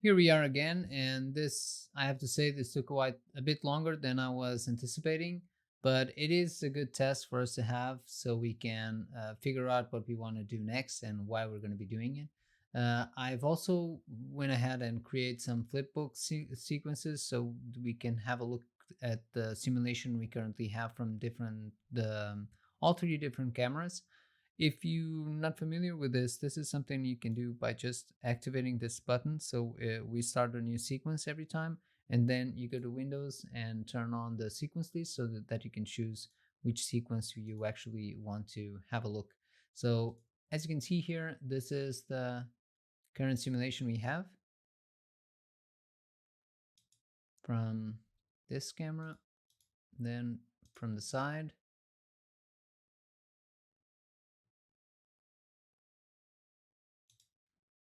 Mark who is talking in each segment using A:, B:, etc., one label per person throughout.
A: Here we are again, and this, I have to say, this took quite a bit longer than I was anticipating, but it is a good test for us to have so we can figure out what we want to do next and why we're going to be doing it. I've also went ahead and create some flipbook sequences so we can have a look at the simulation we currently have from all three different cameras. If you're not familiar with this is something you can do by just activating this button. So we start a new sequence every time, and then you go to Windows and turn on the sequence list so that you can choose which sequence you actually want to have a look. So as you can see here, this is the current simulation we have from this camera, then from the side,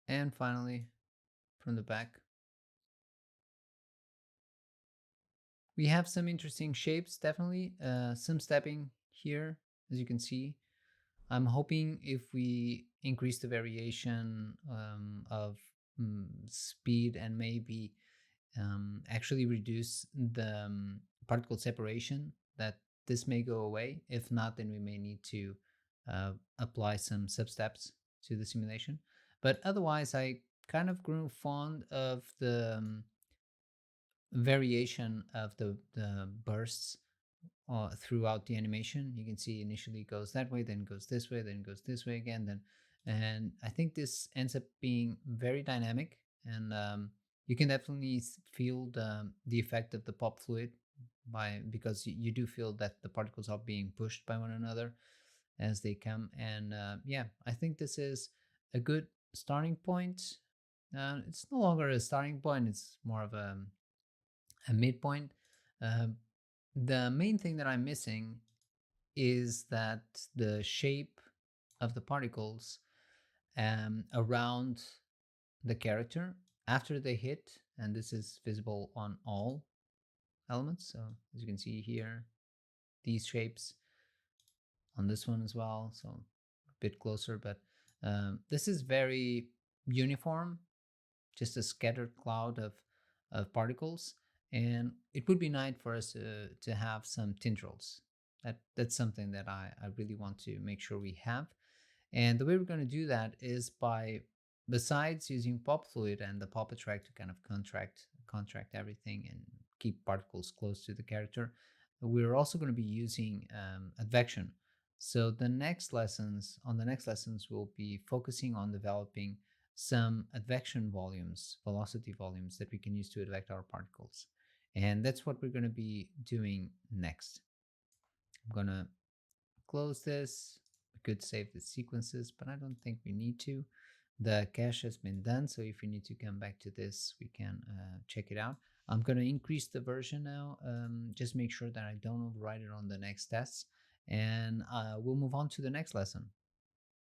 A: and finally from the back. We have some interesting shapes, definitely. Some stepping here, as you can see. I'm hoping if we increase the variation of speed and maybe actually reduce the particle separation, that this may go away. If not, then we may need to apply some sub-steps to the simulation. But otherwise, I kind of grew fond of the variation of the bursts throughout the animation. You can see initially it goes that way, then goes this way, then goes this way again. And I think this ends up being very dynamic, and you can definitely feel the effect of the pop fluid because you do feel that the particles are being pushed by one another as they come. And yeah, I think this is a good starting point. It's no longer a starting point; it's more of a midpoint. Um, the main thing that I'm missing is that the shape of the particles around the character after they hit, and this is visible on all elements. So as you can see here, these shapes on this one as well. So a bit closer, but this is very uniform, just a scattered cloud of particles. And it would be nice for us to have some tendrils. That's something that I really want to make sure we have. And the way we're going to do that is by, besides using pop fluid and the pop attract to kind of contract everything and keep particles close to the character, we're also going to be using advection. So the next lessons, we'll be focusing on developing some advection volumes, velocity volumes that we can use to advect our particles. And that's what we're going to be doing next. I'm going to close this. We could save the sequences, but I don't think we need to. The cache has been done, so if we need to come back to this, we can check it out. I'm going to increase the version now, just make sure that I don't override it on the next tests, and we'll move on to the next lesson.